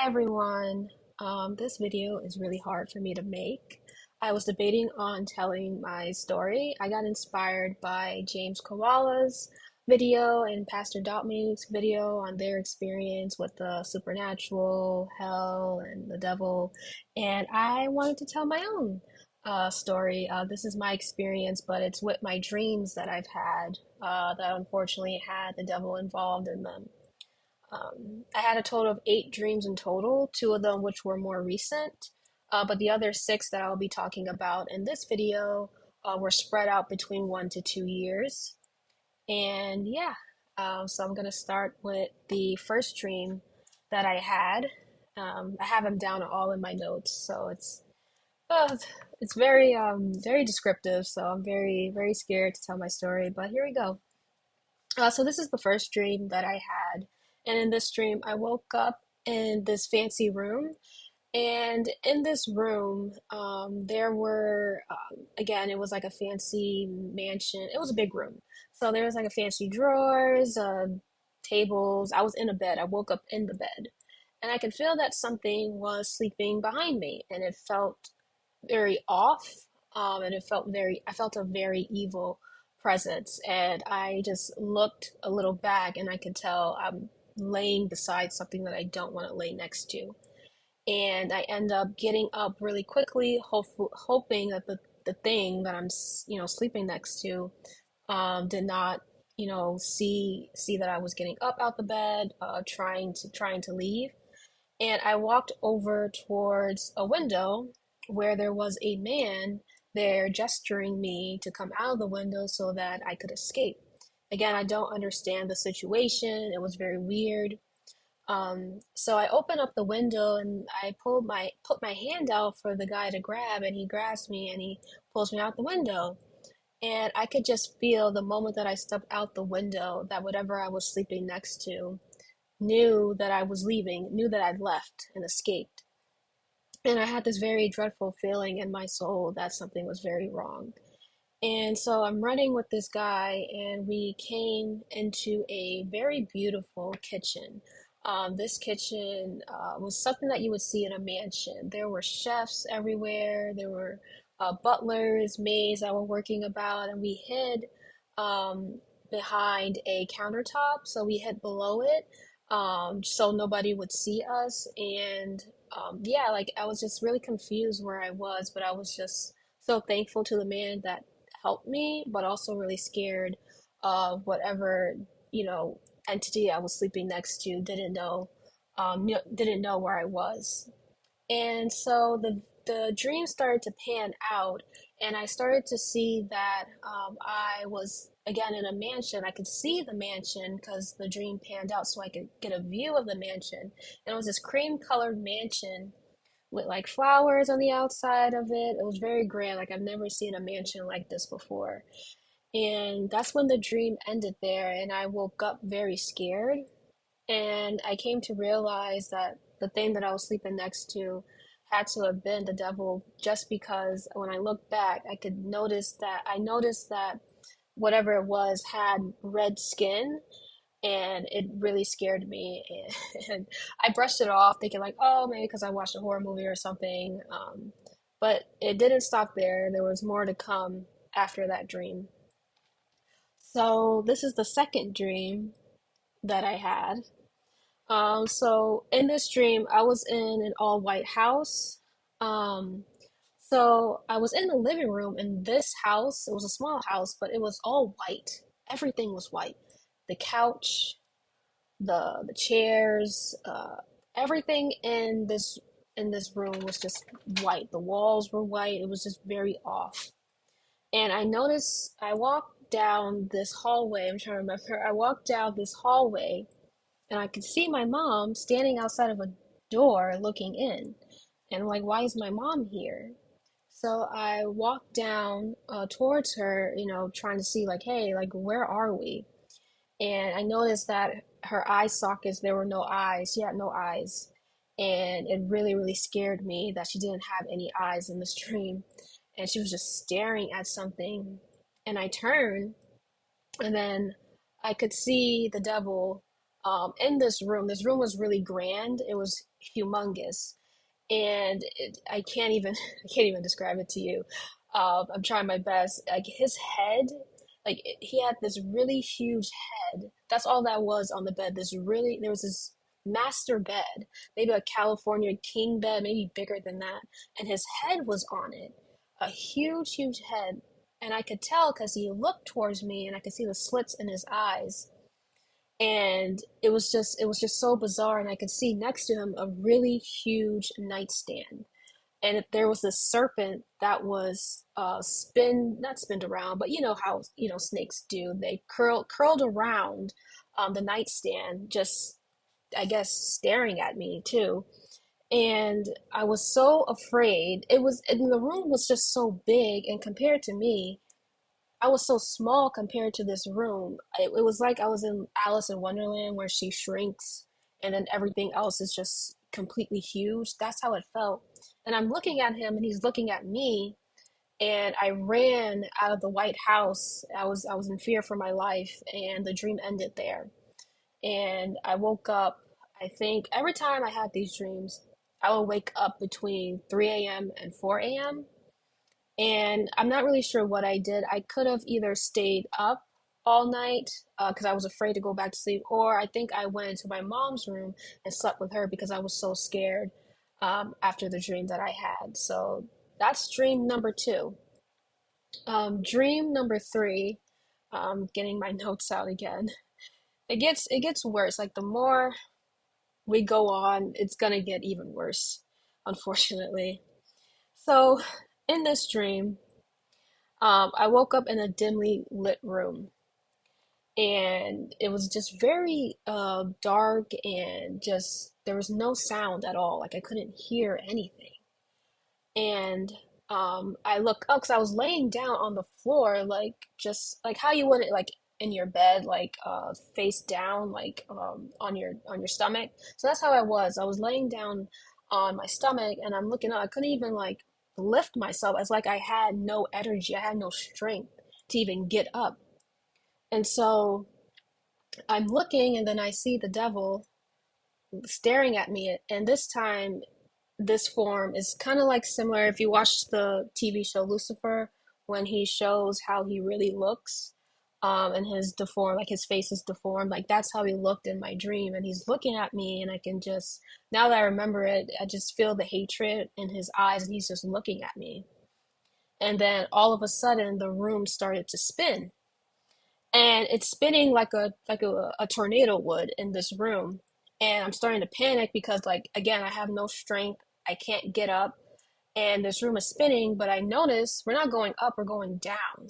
Hi everyone. This video is really hard for me to make. I was debating on telling my story. I got inspired by James Kowala's video and Pastor Dotming's video on their experience with the supernatural, hell, and the devil, and I wanted to tell my own story. This is my experience, but it's with my dreams that I've had that unfortunately had the devil involved in them. I had a total of 8 dreams in total, 2 of them which were more recent, but the other 6 that I'll be talking about in this video were spread out between 1 to 2 years. And yeah, so I'm gonna start with the first dream that I had. I have them down all in my notes, so uh, it's very descriptive. So I'm very scared to tell my story, but here we go. So this is the first dream that I had, and in this dream, I woke up in this fancy room, and in this room, there were again, it was like a fancy mansion. It was a big room, so there was like a fancy drawers, tables. I was in a bed. I woke up in the bed, and I could feel that something was sleeping behind me, and it felt very off, and I felt a very evil presence, and I just looked a little back, and I could tell I'm laying beside something that I don't want to lay next to, and I end up getting up really quickly, hoping that the thing that I'm sleeping next to did not see that I was getting up out the bed, trying to leave, and I walked over towards a window where there was a man there gesturing me to come out of the window so that I could escape. Again, I don't understand the situation. It was very weird. So I opened up the window and I put my hand out for the guy to grab, and he grabs me and he pulls me out the window. And I could just feel the moment that I stepped out the window that whatever I was sleeping next to knew that I was leaving, knew that I'd left and escaped. And I had this very dreadful feeling in my soul that something was very wrong. And so I'm running with this guy, and we came into a very beautiful kitchen. This kitchen was something that you would see in a mansion. There were chefs everywhere, there were butlers, maids that were working about, and we hid um, behind a countertop. So we hid below it so nobody would see us. And yeah, like I was just really confused where I was, but I was just so thankful to the man that helped me, but also really scared of whatever, you know, entity I was sleeping next to didn't know where I was. And so the dream started to pan out, and I started to see that I was again in a mansion. I could see the mansion because the dream panned out, so I could get a view of the mansion. And it was this cream colored mansion with like flowers on the outside of it. It was very grand. Like I've never seen a mansion like this before. And that's when the dream ended there, and I woke up very scared. And I came to realize that the thing that I was sleeping next to had to have been the devil, just because when I looked back, I noticed that whatever it was had red skin, and it really scared me. And I brushed it off, thinking like, oh, maybe because I watched a horror movie or something. But it didn't stop there. There was more to come after that dream. So this is the second dream that I had. So in this dream, I was in an all white house. Um, so I was in the living room in this house. It was a small house, but it was all white. Everything was white. The couch, the chairs, everything in this room was just white. The walls were white. It was just very off. And I noticed I walked down this hallway. I'm trying to remember. I walked down this hallway, and I could see my mom standing outside of a door looking in. And I'm like, why is my mom here? So I walked down towards her, trying to see, like, hey, like, where are we? And I noticed that her eye sockets, there were no eyes. She had no eyes. And it really scared me that she didn't have any eyes in this dream. And she was just staring at something. And I turned, and then I could see the devil in this room was really grand. It was humongous, and I can't even I can't even describe it to you. I'm trying my best. Like his head, he had this really huge head. That's all that was on the bed. There was this master bed, maybe a California king bed, maybe bigger than that, and his head was on it, a huge, huge head. And I could tell because he looked towards me, and I could see the slits in his eyes, and it was just so bizarre. And I could see next to him a really huge nightstand, and there was this serpent that was not spinned around, but you know how snakes do. They curled around the nightstand, just I guess staring at me too. And I was so afraid. And the room was just so big, and compared to me, I was so small compared to this room. It was like I was in Alice in Wonderland where she shrinks and then everything else is just completely huge. That's how it felt. And I'm looking at him and he's looking at me, and I ran out of the White House. I was in fear for my life, and the dream ended there. And I woke up, I think every time I had these dreams, I would wake up between 3 a.m. and 4 a.m. And I'm not really sure what I did. I could have either stayed up all night because I was afraid to go back to sleep, or I think I went into my mom's room and slept with her because I was so scared after the dream that I had. So that's dream number two. Dream number three, getting my notes out again. It gets worse. Like the more we go on, it's gonna get even worse, unfortunately. So in this dream, I woke up in a dimly lit room, and it was just very dark, and just there was no sound at all. Like I couldn't hear anything. And I looked up because I was laying down on the floor, like just like how you would like in your bed, like face down, like on your stomach. So that's how I was. I was laying down on my stomach, and I'm looking up. I couldn't even like lift myself. It's like I had no energy. I had no strength to even get up. And so I'm looking, and then I see the devil staring at me. And this time, this form is kind of like similar if you watch the TV show Lucifer, when he shows how he really looks. And his deformed, like his face is deformed, like that's how he looked in my dream. And he's looking at me, and I can just, now that I remember it, I just feel the hatred in his eyes, and he's just looking at me. And then all of a sudden, the room started to spin, and it's spinning like a tornado would in this room. And I'm starting to panic because, like, again, I have no strength. I can't get up, and this room is spinning. But I notice we're not going up, we're going down.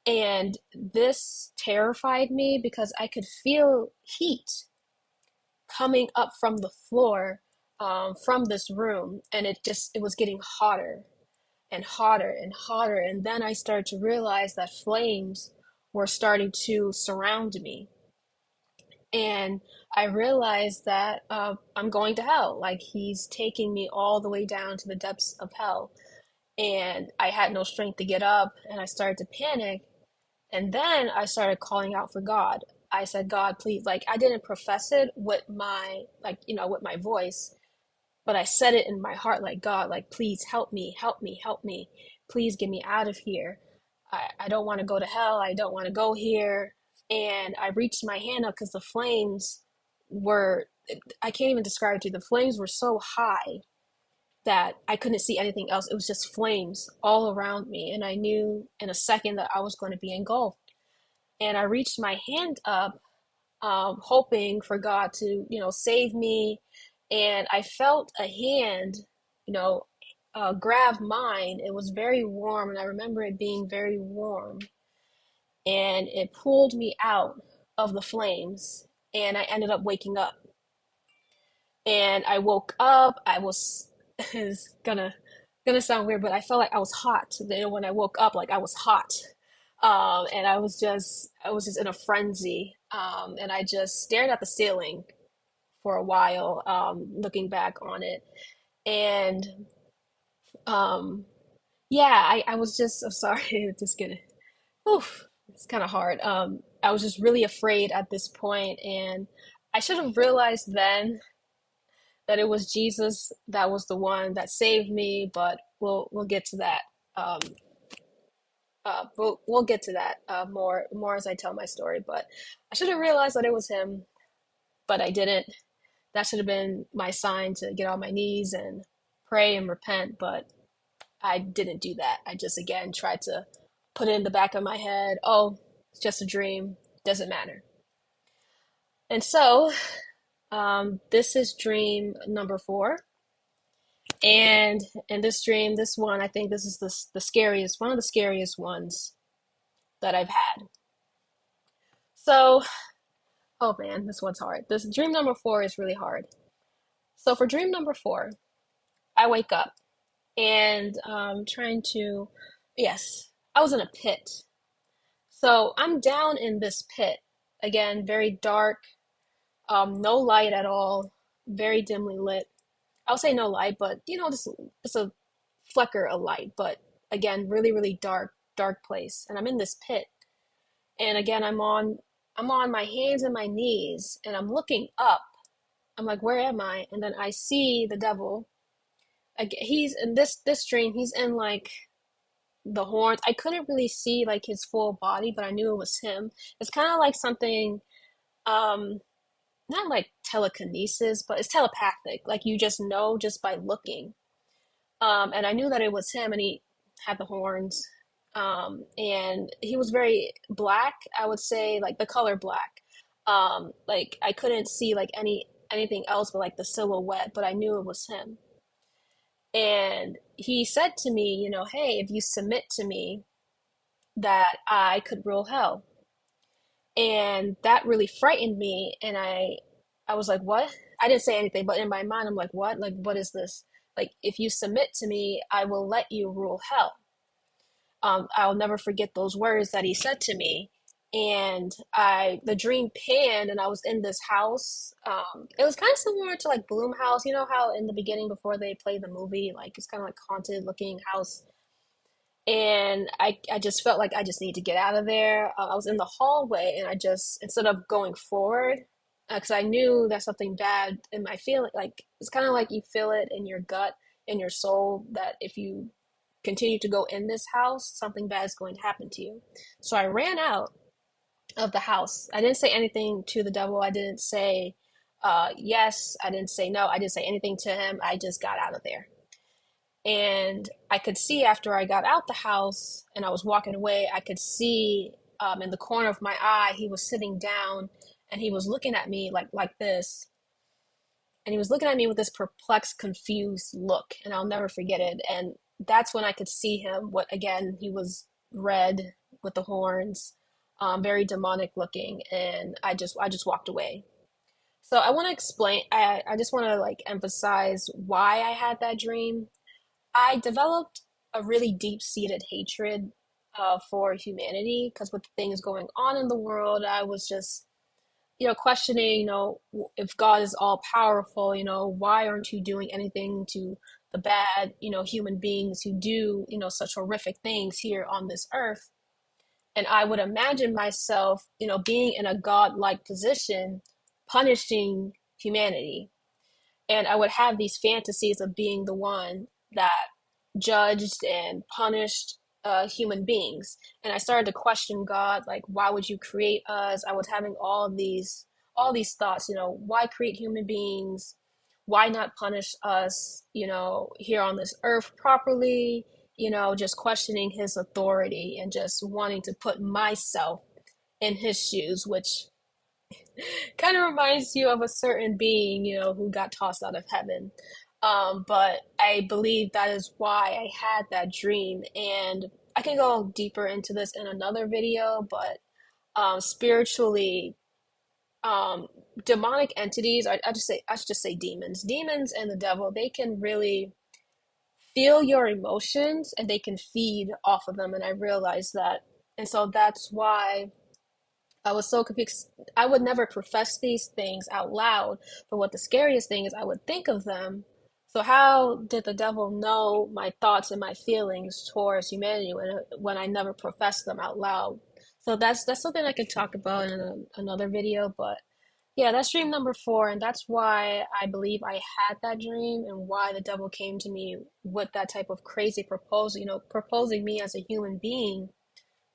And this terrified me because I could feel heat coming up from the floor, from this room, and it was getting hotter and hotter and hotter. And then I started to realize that flames were starting to surround me. And I realized that I'm going to hell. Like he's taking me all the way down to the depths of hell. And I had no strength to get up, and I started to panic. And then I started calling out for God. I said, God, please, like I didn't profess it with my, like, with my voice, but I said it in my heart, like, God, like, please help me, help me, help me. Please get me out of here. I don't want to go to hell. I don't want to go here. And I reached my hand up because the flames were, I can't even describe it to you. The flames were so high that I couldn't see anything else. It was just flames all around me. And I knew in a second that I was going to be engulfed. And I reached my hand up, hoping for God to, save me. And I felt a hand, you know, grab mine. It was very warm, and I remember it being very warm. And it pulled me out of the flames, and I ended up waking up. And I woke up. I was it's gonna sound weird, but I felt like I was hot. When I woke up, like I was hot. And I was just in a frenzy. And I just stared at the ceiling for a while, looking back on it. And um, yeah, I was just, I'm sorry, just gonna, oof, it's kind of hard. I was just really afraid at this point, and I should have realized then that it was Jesus that was the one that saved me. But we'll get to that. Um, we'll get to that more as I tell my story. But I should have realized that it was him, but I didn't. That should have been my sign to get on my knees and pray and repent. But I didn't do that. I just again tried to put it in the back of my head. Oh, it's just a dream. Doesn't matter. And so this is dream number four. And in this dream, this one, I think this is the scariest, one of the scariest ones that I've had. So, oh man, this one's hard. This dream number four is really hard. So for dream number four, I wake up and trying to, yes, I was in a pit. So I'm down in this pit. Again, very dark, no light at all, very dimly lit. I'll say no light, but just a flicker of light. But again, really, really dark, dark place. And I'm in this pit. And again, I'm on my hands and my knees, and I'm looking up. I'm like, where am I? And then I see the devil. He's in this dream. He's in like the horns. I couldn't really see like his full body, but I knew it was him. It's kind of like something, um, not like telekinesis, but it's telepathic. Like you just know just by looking. And I knew that it was him, and he had the horns. And he was very black. I would say like the color black. Like I couldn't see like anything else but like the silhouette, but I knew it was him. And he said to me, hey, if you submit to me, that I could rule hell. And that really frightened me. And I was like, what? I didn't say anything, but in my mind, I'm like, what? Like, what is this? Like, if you submit to me, I will let you rule hell. I'll never forget those words that he said to me. And the dream panned, and I was in this house. It was kind of similar to like Bloom House. You know how in the beginning, before they play the movie, like it's kind of like haunted looking house. And I just felt like I just need to get out of there. I was in the hallway, and I just, instead of going forward, because I knew that something bad in my feeling, like it's kind of like you feel it in your gut, in your soul, that if you continue to go in this house, something bad is going to happen to you. So I ran out of the house. I didn't say anything to the devil. I didn't say yes. I didn't say no. I didn't say anything to him. I just got out of there. And I could see after I got out the house and I was walking away, I could see in the corner of my eye, he was sitting down and he was looking at me like this. And he was looking at me with this perplexed, confused look. And I'll never forget it. And that's when I could see him. What again, he was red with the horns, very demonic looking. And I just walked away. So I want to explain, I just want to like emphasize why I had that dream. I developed a really deep-seated hatred for humanity because with things going on in the world, I was just, questioning, if God is all powerful, why aren't you doing anything to the bad, human beings who do, such horrific things here on this earth? And I would imagine myself, being in a God-like position, punishing humanity, and I would have these fantasies of being the one that judged and punished human beings. And I started to question God, like, why would you create us? I was having all these thoughts, why create human beings? Why not punish us, here on this earth properly? Just questioning his authority and just wanting to put myself in his shoes, which kind of reminds you of a certain being, who got tossed out of heaven. But I believe that is why I had that dream. And I can go deeper into this in another video, but spiritually, um, demonic entities, I should just say demons. Demons and the devil, they can really feel your emotions and they can feed off of them. And I realized that. And so that's why I was so confused. I would never profess these things out loud, but what the scariest thing is, I would think of them. So how did the devil know my thoughts and my feelings towards humanity when I never professed them out loud? So that's something I could talk about in another video, but yeah, that's dream number four, and that's why I believe I had that dream and why the devil came to me with that type of crazy proposal, proposing me as a human being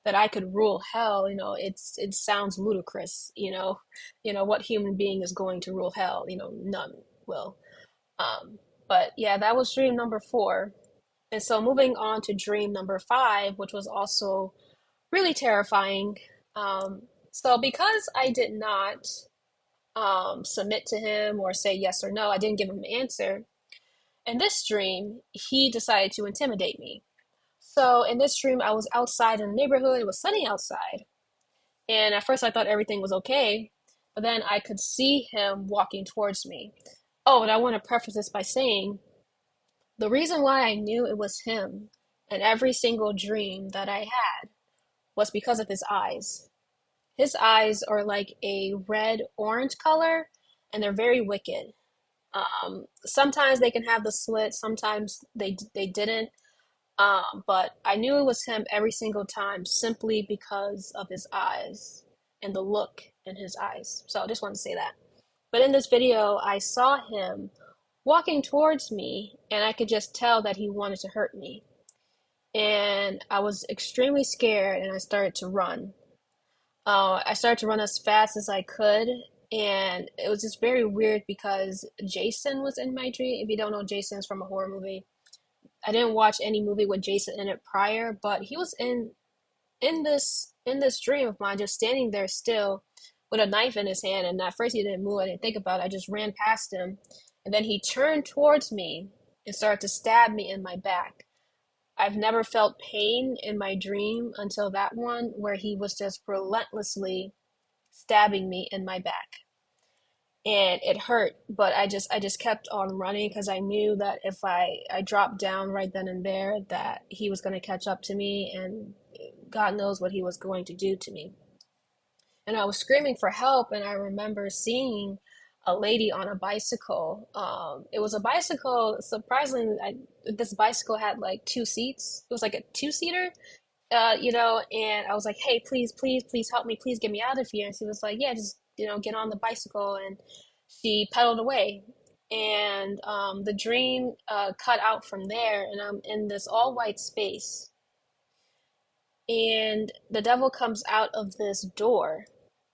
that I could rule hell. It sounds ludicrous, what human being is going to rule hell? None will. Um, but yeah, that was dream number four. And so moving on to dream number five, which was also really terrifying. Um, so because I did not submit to him or say yes or no, I didn't give him an answer. In this dream, he decided to intimidate me. So in this dream, I was outside in the neighborhood. It was sunny outside. And at first, I thought everything was okay. But then I could see him walking towards me. Oh, and I want to preface this by saying the reason why I knew it was him in every single dream that I had was because of his eyes. His eyes are like a red orange color, and they're very wicked. Sometimes they can have the slit, sometimes they didn't. But I knew it was him every single time simply because of his eyes and the look in his eyes. So I just wanted to say that. But in this video, I saw him walking towards me, and I could just tell that he wanted to hurt me. And I was extremely scared, and I started to run. I started to run as fast as I could, and it was just very weird because Jason was in my dream. If you don't know, Jason's from a horror movie. I didn't watch any movie with Jason in it prior, but he was in this dream of mine, just standing there still with a knife in his hand. And at first he didn't move. I didn't think about it. I just ran past him, and then he turned towards me and started to stab me in my back. I've never felt pain in my dream until that one, where he was just relentlessly stabbing me in my back, and it hurt, but I just kept on running because I knew that if I dropped down right then and there, that he was going to catch up to me, and God knows what he was going to do to me. And I was screaming for help, and I remember seeing a lady on a bicycle. It was a bicycle, surprisingly. This bicycle had like two seats. It was like a two-seater, and I was like, hey, please, please, please help me, please get me out of here. And she was like, yeah, just, get on the bicycle. And she pedaled away. And the dream cut out from there, and I'm in this all white space. And the devil comes out of this door.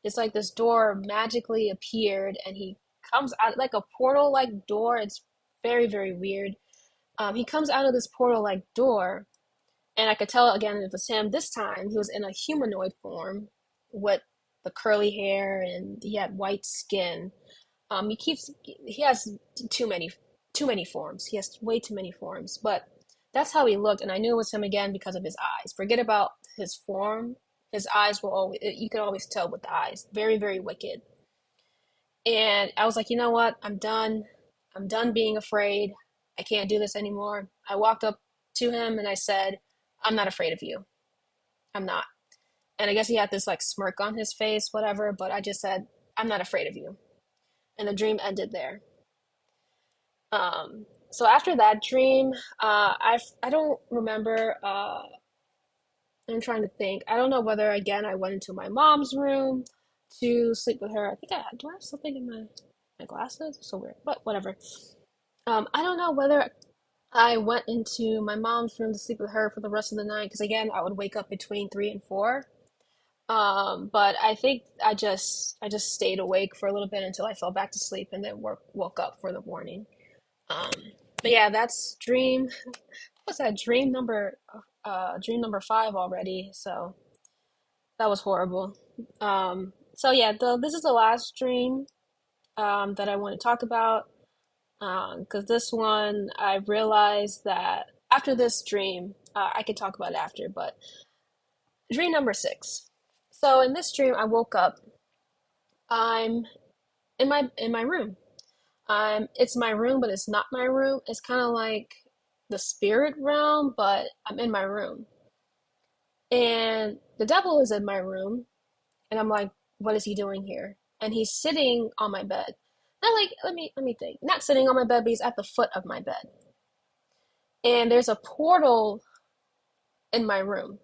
It's like this door magically appeared, and he comes out like a portal like door. It's very, very weird. He comes out of this portal like door, and I could tell again it was him. This time he was in a humanoid form with the curly hair, and he had white skin. He has too many too many forms. He has way too many forms, but that's how he looked, and I knew it was him again because of his eyes. Forget about his form. His eyes were always, you could always tell with the eyes. Very, very wicked. And I was like, you know what? I'm done. I'm done being afraid. I can't do this anymore. I walked up to him and I said, I'm not afraid of you. I'm not. And I guess he had this like smirk on his face, whatever, but I just said, I'm not afraid of you. And the dream ended there. So after that dream, I don't remember. I'm trying to think. I don't know whether again I went into my mom's room to sleep with her. I think do I have something in my glasses? So weird, but whatever. I don't know whether I went into my mom's room to sleep with her for the rest of the night because again I would wake up between 3 and 4. But I think I just stayed awake for a little bit until I fell back to sleep and then woke up for the morning. Um, but yeah, that's dream. What's that? Dream number five already. So that was horrible. So yeah, this is the last dream that I want to talk about. Because this one, I realized that after this dream, I could talk about it after, but dream number six. So in this dream, I woke up. I'm in my room. It's my room, but it's not my room. It's kind of like the spirit realm, but I'm in my room. And the devil is in my room, and I'm like, what is he doing here? And he's sitting on my bed. Not like, let me think. Not sitting on my bed, but he's at the foot of my bed. And there's a portal in my room.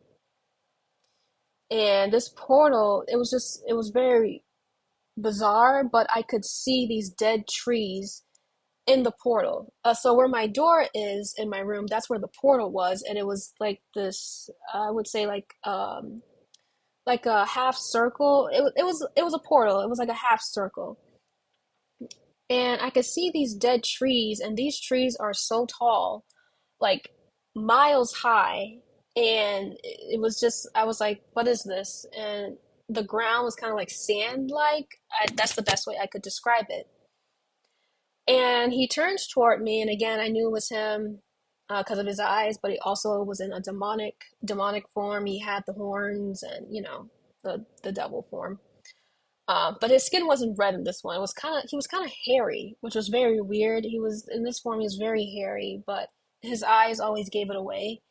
And this portal, it was very bizarre, but I could see these dead trees in the portal. So where my door is in my room, that's where the portal was, and it was like this. I would say like a half circle. It was a portal. It was like a half circle, and I could see these dead trees, and these trees are so tall, like miles high, and it was just I was like, what is this? And the ground was kind of like sand like. That's the best way I could describe it. And he turns toward me, and again, I knew it was him because of his eyes, but he also was in a demonic form. He had the horns and the devil form. But his skin wasn't red in this one. He was kind of hairy, which was very weird. He was in this form. He was very hairy, but his eyes always gave it away.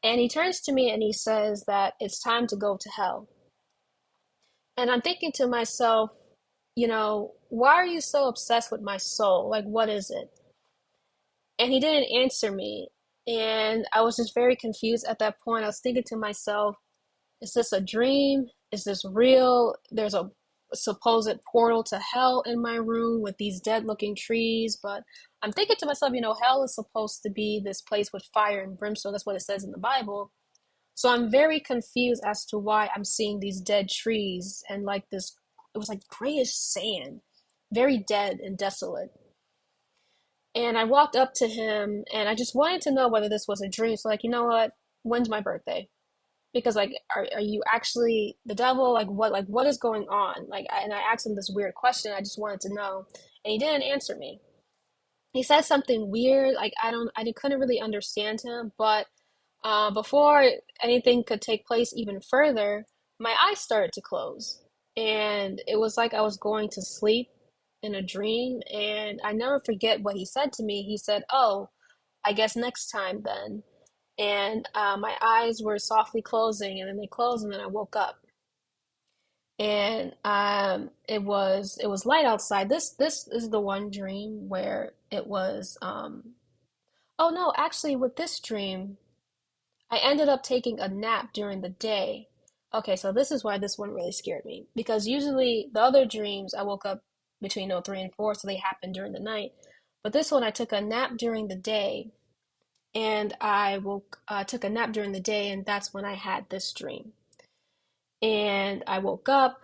And he turns to me and he says that it's time to go to hell. And I'm thinking to myself, why are you so obsessed with my soul? Like, what is it? And he didn't answer me. And I was just very confused at that point. I was thinking to myself, is this a dream? Is this real? There's a supposed portal to hell in my room with these dead looking trees. But I'm thinking to myself, hell is supposed to be this place with fire and brimstone. That's what it says in the Bible. So I'm very confused as to why I'm seeing these dead trees and like this, it was like grayish sand, very dead and desolate. And I walked up to him and I just wanted to know whether this was a dream. So, like, you know what? When's my birthday? Because, like, are you actually the devil? What is going on? And I asked him this weird question. I just wanted to know. And he didn't answer me. He said something weird. Like, I couldn't really understand him. But before anything could take place even further, my eyes started to close. And it was like I was going to sleep in a dream. And I never forget what he said to me. He said, "Oh, I guess next time then." And my eyes were softly closing, and then they closed, and then I woke up. And it was light outside. This is the one dream where it was. Oh no, actually, with this dream, I ended up taking a nap during the day. Okay, so this is why this one really scared me. Because usually the other dreams, I woke up between 03 and 4, so they happened during the night. But this one, I took a nap during the day, and took a nap during the day, and that's when I had this dream. And I woke up,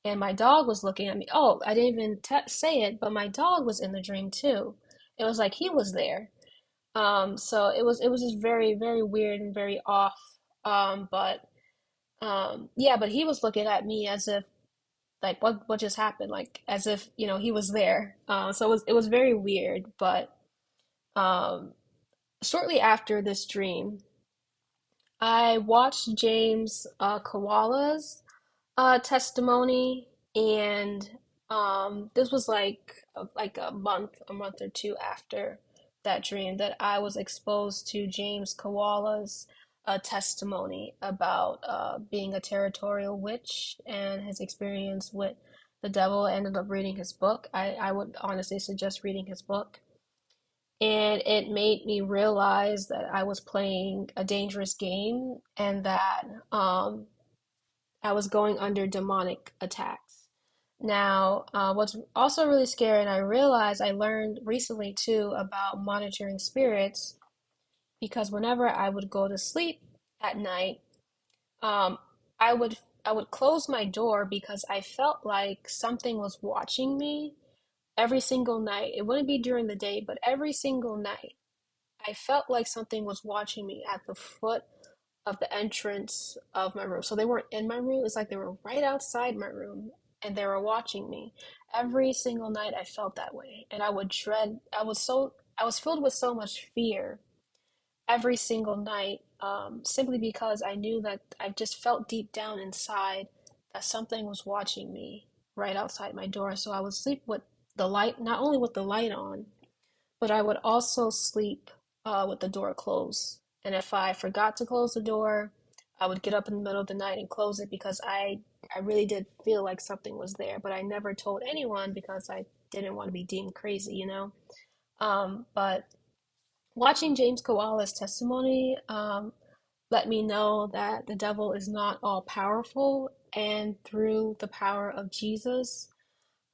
and my dog was looking at me. Oh, I didn't even say it, but my dog was in the dream too. It was like he was there. So it was just very, very weird and very off. But yeah, but he was looking at me as if like what just happened, like as if he was there. So it was very weird. But um, shortly after this dream, I watched James Koala's testimony, and this was like a month or two after that dream that I was exposed to James Koala's testimony about being a territorial witch and his experience with the devil. I ended up reading his book. I would honestly suggest reading his book. And it made me realize that I was playing a dangerous game and that I was going under demonic attacks. Now, what's also really scary, and I realized I learned recently too about monitoring spirits, because whenever I would go to sleep at night, um, I would close my door because I felt like something was watching me every single night. It wouldn't be during the day, but every single night. I felt like something was watching me at the foot of the entrance of my room. So they weren't in my room. It's like they were right outside my room and they were watching me. Every single night I felt that way. And I would dread, I was filled with so much fear every single night, simply because I knew that I just felt deep down inside that something was watching me right outside my door. So I would sleep with the light, not only with the light on, but I would also sleep with the door closed. And if I forgot to close the door, I would get up in the middle of the night and close it because I really did feel like something was there. But I never told anyone because I didn't want to be deemed crazy, you know? But watching James Koala's testimony, let me know that the devil is not all powerful, and through the power of Jesus,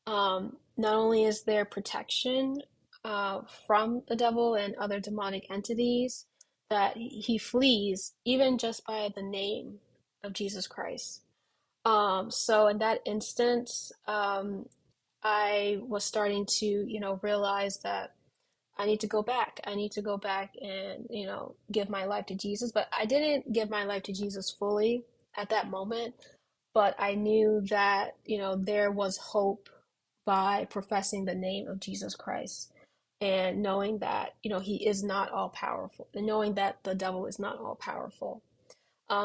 not only is there protection from the devil and other demonic entities, that he flees even just by the name of Jesus Christ. So in that instance, I was starting to, realize that I need to go back. I need to go back and, give my life to Jesus. But I didn't give my life to Jesus fully at that moment. But I knew that, there was hope by professing the name of Jesus Christ and knowing that, he is not all powerful and knowing that the devil is not all powerful.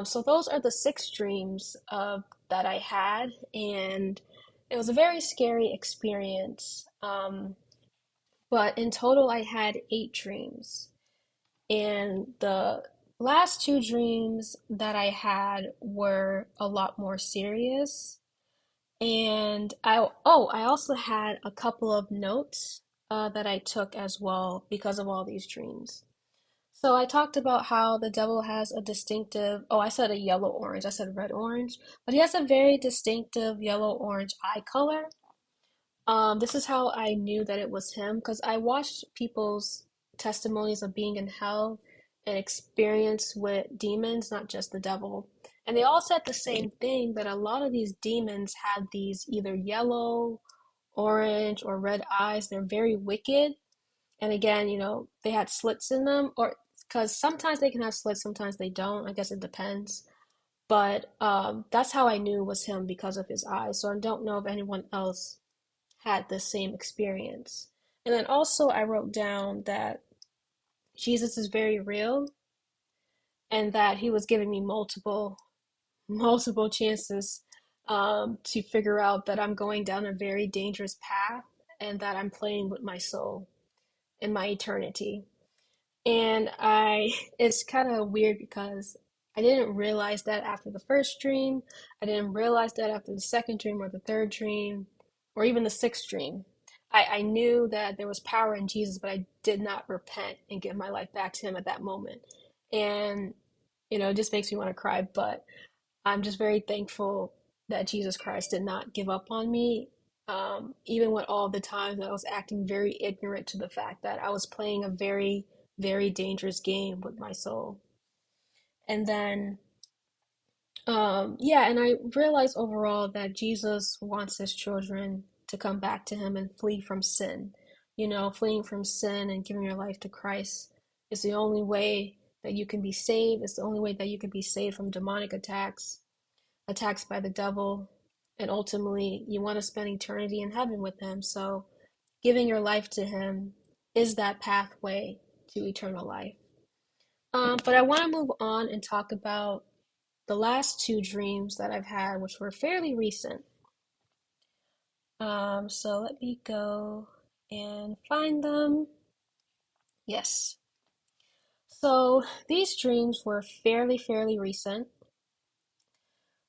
So those are the six dreams that I had. And it was a very scary experience. But in total, I had eight dreams. And the last two dreams that I had were a lot more serious. And I also had a couple of notes that I took as well because of all these dreams. So I talked about how the devil has a distinctive, oh, I said a yellow orange, I said red orange, but he has a very distinctive yellow orange eye color. This is how I knew that it was him because I watched people's testimonies of being in hell and experience with demons, not just the devil. And they all said the same thing, that a lot of these demons had these either yellow, orange, or red eyes. They're very wicked. And again, they had slits in them, or because sometimes they can have slits, sometimes they don't. I guess it depends. But that's how I knew it was him because of his eyes. So I don't know if anyone else had the same experience. And then also, I wrote down that Jesus is very real and that he was giving me multiple chances to figure out that I'm going down a very dangerous path and that I'm playing with my soul and my eternity. And it's kind of weird because I didn't realize that after the first dream. I didn't realize that after the second dream or the third dream or even the sixth dream. I knew that there was power in Jesus, but I did not repent and give my life back to him at that moment. And, it just makes me want to cry, but I'm just very thankful that Jesus Christ did not give up on me, even with all the times that I was acting very ignorant to the fact that I was playing a very, very dangerous game with my soul. And then, yeah, and I realized overall that Jesus wants his children to come back to him and flee from sin. Fleeing from sin and giving your life to Christ is the only way that you can be saved. It's the only way that you can be saved from demonic attacks by the devil, and ultimately you want to spend eternity in heaven with him. So giving your life to him is that pathway to eternal life. But I want to move on and talk about the last two dreams that I've had, which were fairly recent. So let me go and find them. Yes. So these dreams were fairly recent.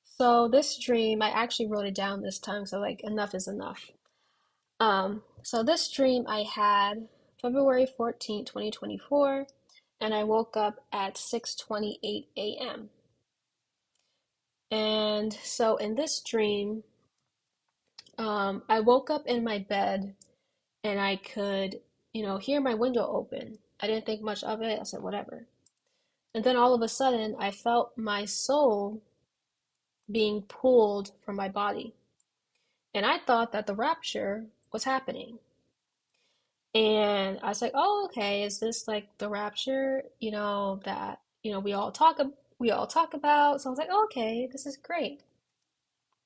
So this dream, I actually wrote it down this time, so like enough is enough. So this dream I had February 14th, 2024, and I woke up at 6:28 a.m. And so in this dream, I woke up in my bed and I could, hear my window open. I didn't think much of it. I said, whatever. And then all of a sudden, I felt my soul being pulled from my body. And I thought that the rapture was happening. And I was like, oh, okay, is this like the rapture, that, we all talk about. So I was like, oh, okay, this is great.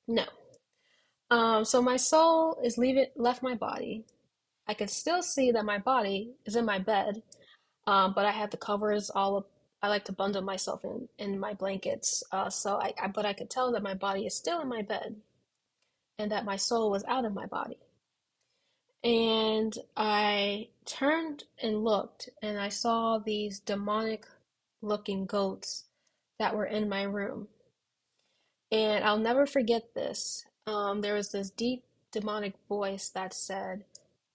No. So my soul is leaving left my body. I could still see that my body is in my bed, but I have the covers all up. I like to bundle myself in my blankets. But I could tell that my body is still in my bed and that my soul was out of my body. And I turned and looked, and I saw these demonic looking goats that were in my room. And I'll never forget this. There was this deep demonic voice that said,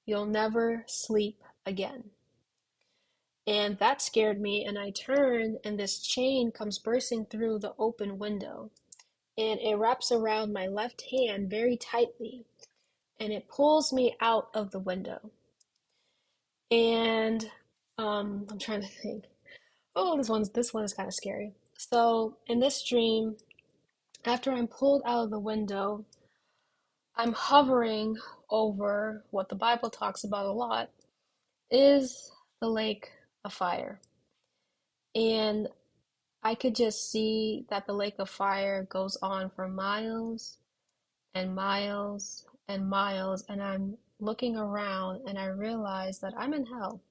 "You'll never sleep again." And that scared me, and I turn, and this chain comes bursting through the open window, and it wraps around my left hand very tightly, and it pulls me out of the window. And I'm trying to think. Oh, this one is kind of scary. So in this dream, after I'm pulled out of the window, I'm hovering over what the Bible talks about a lot is the lake of fire. And I could just see that the lake of fire goes on for miles and miles and miles. And I'm looking around and I realize that I'm in hell.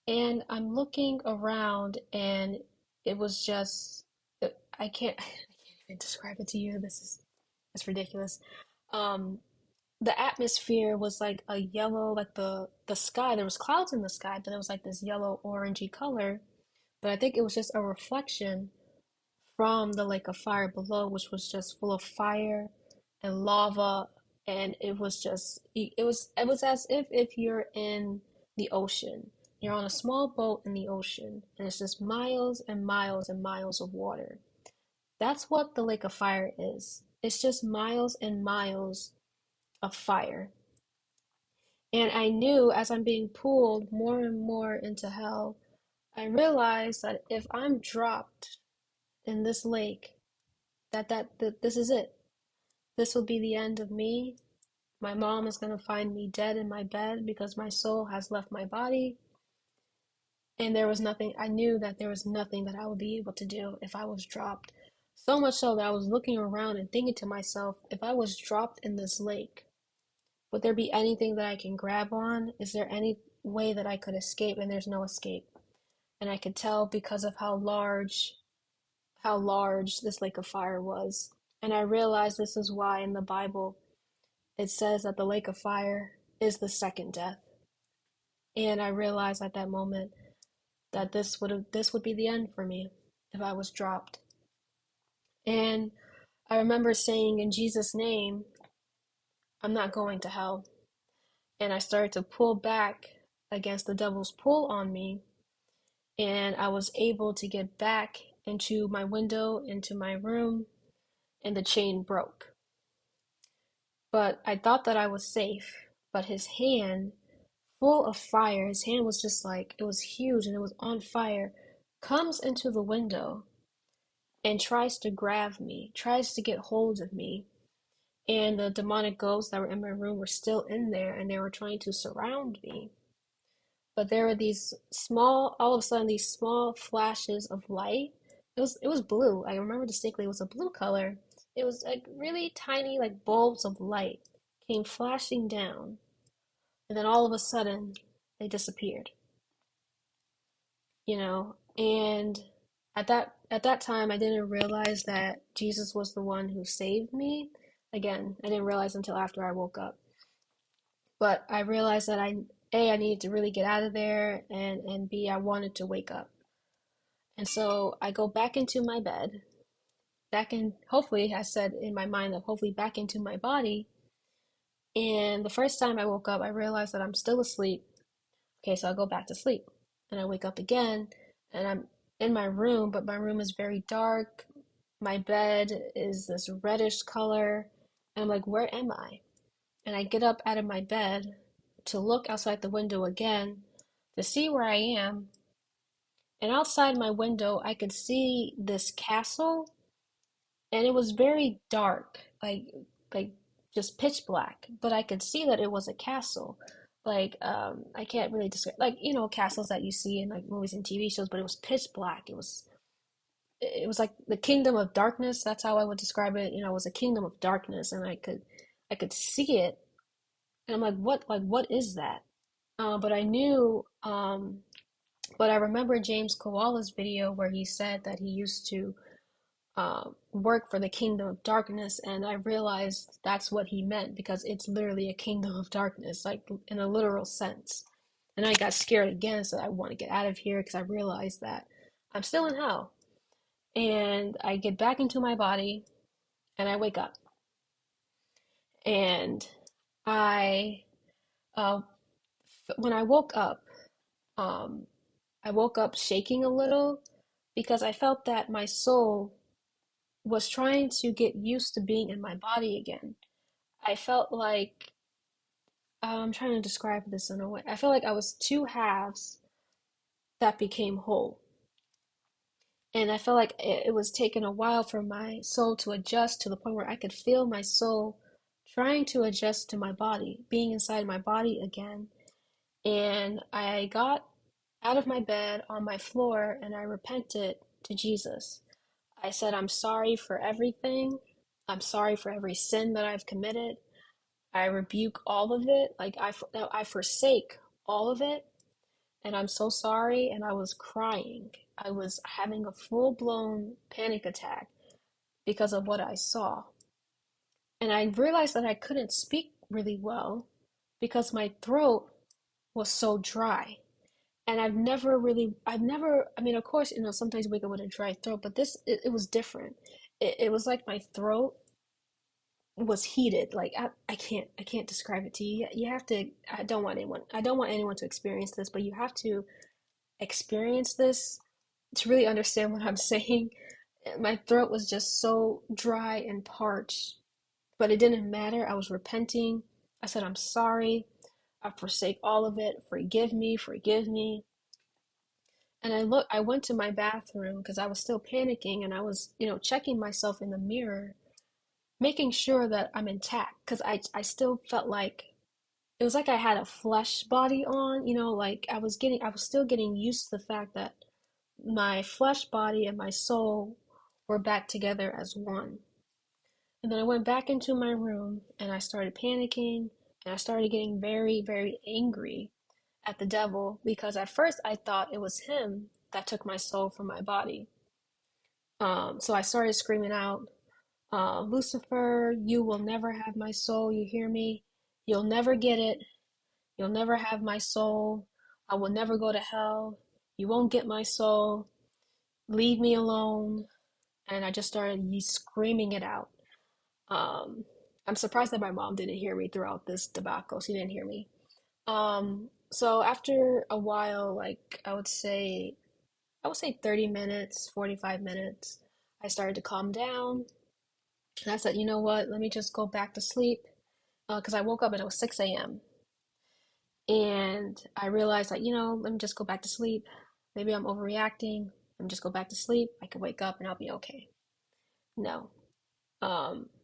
And I'm looking around and it was just, I can't even describe it to you. It's ridiculous. Um, the atmosphere was like a yellow, like the sky. There was clouds in the sky, but it was like this yellow orangey color. But I think it was just a reflection from the lake of fire below, which was just full of fire and lava, and it was as if you're in the ocean. You're on a small boat in the ocean, and it's just miles and miles and miles of water. That's what the lake of fire is. It's just miles and miles of fire. And I knew as I'm being pulled more and more into hell, I realized that if I'm dropped in this lake, that this is it. This will be the end of me. My mom is going to find me dead in my bed because my soul has left my body. And there was nothing, I knew that there was nothing that I would be able to do if I was dropped. So much so that I was looking around and thinking to myself, if I was dropped in this lake, would there be anything that I can grab on? Is there any way that I could escape? And there's no escape. And I could tell because of how large this lake of fire was. And I realized this is why in the Bible it says that the lake of fire is the second death. And I realized at that moment that this would be the end for me if I was dropped. And I remember saying in Jesus' name, I'm not going to hell. And I started to pull back against the devil's pull on me, and I was able to get back into my window, into my room, and the chain broke. But I thought that I was safe, but his hand, full of fire, his hand was just like, it was huge and it was on fire, comes into the window and tries to grab me, tries to get hold of me. And the demonic ghosts that were in my room were still in there and they were trying to surround me. But there were these small, all of a sudden, these small flashes of light. It was blue. I remember distinctly it was a blue color. It was like really tiny, like bulbs of light came flashing down, and then all of a sudden they disappeared. And at that time I didn't realize that Jesus was the one who saved me. Again, I didn't realize until after I woke up. But I realized that I needed to really get out of there, and B, I wanted to wake up. And so I go back into my bed, back in, hopefully, I said in my mind that hopefully back into my body. And the first time I woke up, I realized that I'm still asleep. Okay, so I go back to sleep. And I wake up again, and I'm in my room, but my room is very dark. My bed is this reddish color. And I'm like, where am I? And I get up out of my bed to look outside the window again to see where I am. And outside my window, I could see this castle, and it was very dark, like just pitch black. But I could see that it was a castle. Like I can't really describe, like castles that you see in like movies and TV shows, but it was pitch black. It was like the kingdom of darkness. That's how I would describe it. It was a kingdom of darkness, and I could see it, and I'm like, what is that? But I knew, but I remember James Koala's video where he said that he used to work for the kingdom of darkness, and I realized that's what he meant because it's literally a kingdom of darkness, like in a literal sense. And I got scared again, so I want to get out of here because I realized that I'm still in hell. And I get back into my body, and I wake up, and I, when I woke up, um, I woke up shaking a little because I felt that my soul was trying to get used to being in my body again. I felt like I'm trying to describe this in a way. I felt like I was two halves that became whole. And I felt like it was taking a while for my soul to adjust to the point where I could feel my soul trying to adjust to my body, being inside my body again. And I got out of my bed on my floor and I repented to Jesus. I said, I'm sorry for everything. I'm sorry for every sin that I've committed. I rebuke all of it. Like I forsake all of it. And I'm so sorry. And I was crying. I was having a full blown panic attack because of what I saw. And I realized that I couldn't speak really well because my throat was so dry. And I mean, of course, sometimes you wake up with a dry throat, but it was different. It was like my throat was heated. Like I can't describe it to you. You have to, I don't want anyone to experience this, but you have to experience this to really understand what I'm saying. My throat was just so dry and parched, but it didn't matter. I was repenting. I said, I'm sorry. I forsake all of it. Forgive me, forgive me. And I went to my bathroom because I was still panicking and I was, checking myself in the mirror, making sure that I'm intact because I still felt like it was like I had a flesh body on, like I was still getting used to the fact that my flesh body and my soul were back together as one. And then I went back into my room and I started panicking and I started getting very, very angry at the devil because at first I thought it was him that took my soul from my body. So I started screaming out, Lucifer, you will never have my soul. You hear me? You'll never get it. You'll never have my soul. I will never go to hell. You won't get my soul. Leave me alone. And I just started screaming it out. Um, I'm surprised that my mom didn't hear me throughout this debacle. She didn't hear me. So after a while, like I would say 30 minutes, 45 minutes, I started to calm down. And I said, you know what? Let me just go back to sleep. Because I woke up and it was 6 a.m. And I realized that, let me just go back to sleep. Maybe I'm overreacting. Let me just go back to sleep. I can wake up and I'll be okay. No.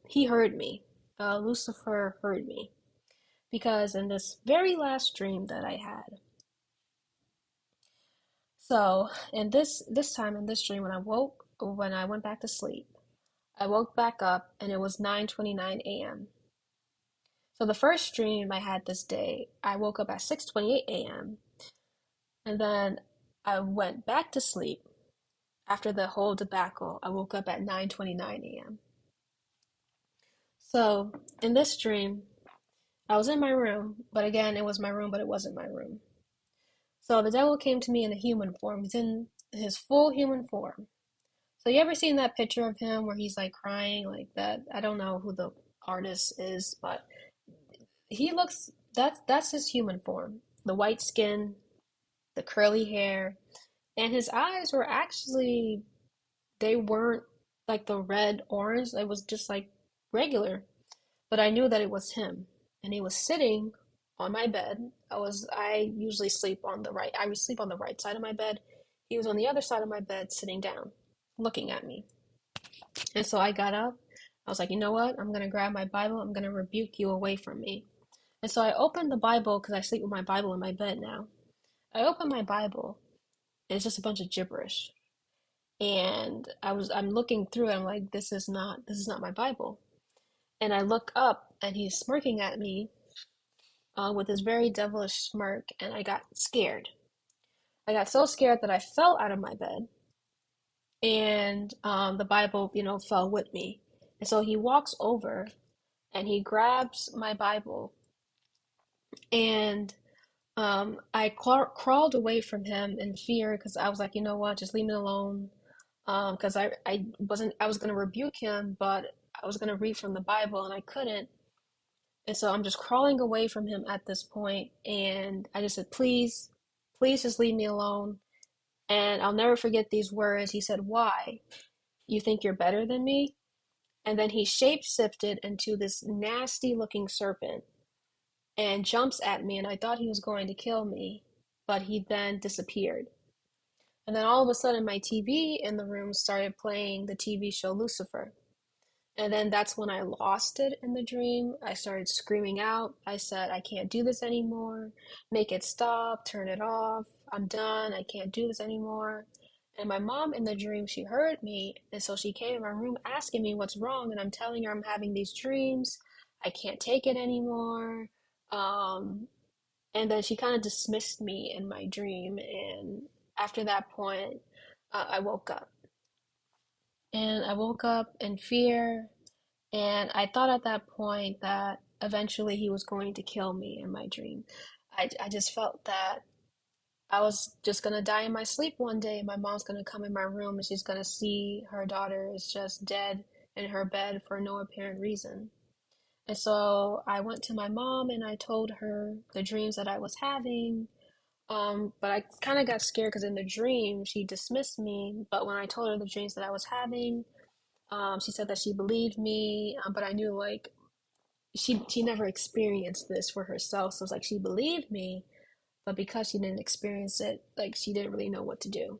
He heard me. Lucifer heard me. Because in this very last dream that I had, so in this time in this dream when I went back to sleep, I woke back up and it was 9:29 a.m. So the first dream I had this day, I woke up at 6:28 a.m. and then I went back to sleep after the whole debacle. I woke up at 9:29 a.m. So in this dream, I was in my room, but again, it was my room, but it wasn't my room. So the devil came to me in a human form. He's in his full human form. So you ever seen that picture of him where he's like crying like that? I don't know who the artist is, but he looks that's his human form. The white skin, the curly hair, and his eyes were actually they weren't like the red orange. It was just like regular. But I knew that it was him. And he was sitting on my bed. I usually sleep on the right. I would sleep on the right side of my bed. He was on the other side of my bed sitting down, looking at me. And so I got up. I was like, you know what? I'm going to grab my Bible. I'm going to rebuke you away from me. And so I opened the Bible because I sleep with my Bible in my bed now. I opened my Bible and it's just a bunch of gibberish. And I'm looking through it. I'm like, this is not my Bible. And I look up and he's smirking at me with this very devilish smirk. And I got scared. I got so scared that I fell out of my bed and the Bible, fell with me. And so he walks over and he grabs my Bible and I crawled away from him in fear because I was like, you know what, just leave me alone. Because I was going to rebuke him, but I was going to read from the Bible and I couldn't. And so I'm just crawling away from him at this point, and I just said, please, please just leave me alone. And I'll never forget these words. He said, "Why? You think you're better than me?" And then he shape-shifted into this nasty looking serpent and jumps at me. And I thought he was going to kill me, but he then disappeared. And then all of a sudden, my TV in the room started playing the TV show Lucifer. And then that's when I lost it in the dream. I started screaming out. I said, "I can't do this anymore. Make it stop. Turn it off. I'm done. I can't do this anymore." And my mom in the dream, she heard me. And so she came in my room asking me what's wrong. And I'm telling her I'm having these dreams. I can't take it anymore. Um, and then she kind of dismissed me in my dream. And after that point, I woke up. And I woke up in fear. And I thought at that point that eventually he was going to kill me in my dream. I just felt that I was just gonna die in my sleep one day. My mom's gonna come in my room and she's gonna see her daughter is just dead in her bed for no apparent reason. And so I went to my mom and I told her the dreams that I was having. But I kind of got scared because in the dream she dismissed me. But when I told her the dreams that I was having, she said that she believed me. But I knew like she never experienced this for herself, so it's like she believed me, but because she didn't experience it, like she didn't really know what to do.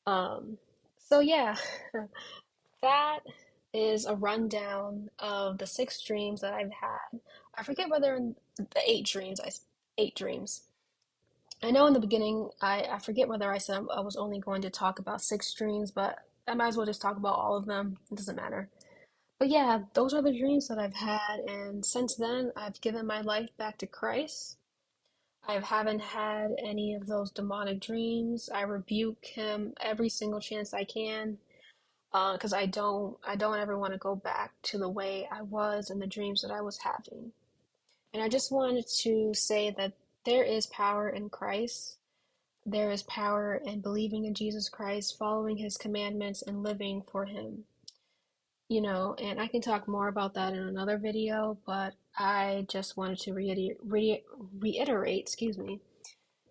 um so yeah, that is a rundown of the 6 dreams that I've had. I forget whether in the 8 dreams, I 8 dreams. I know in the beginning I forget whether I said I was only going to talk about 6 dreams, but I might as well just talk about all of them. It doesn't matter. But yeah, those are the dreams that I've had, and since then, I've given my life back to Christ. I haven't had any of those demonic dreams. I rebuke him every single chance I can, because I don't ever want to go back to the way I was and the dreams that I was having. And I just wanted to say that there is power in Christ. There is power in believing in Jesus Christ, following his commandments, and living for him. And I can talk more about that in another video, but I just wanted to reiterate, excuse me,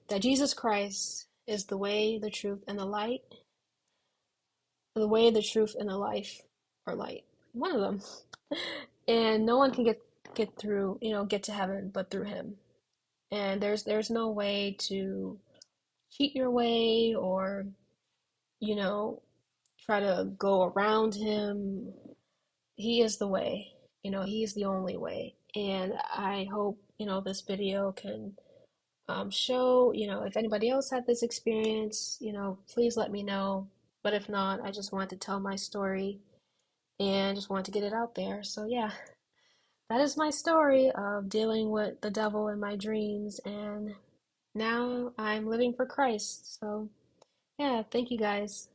that Jesus Christ is the way, the truth, and the way, the truth, and the life, or light, one of them. And no one can get through, get to heaven but through him. And there's no way to cheat your way or, you know, try to go around him. He is the way. He is the only way. And I hope, this video can show, if anybody else had this experience, please let me know. But if not, I just wanted to tell my story and just wanted to get it out there. So yeah, that is my story of dealing with the devil in my dreams. And now I'm living for Christ. So yeah, thank you guys.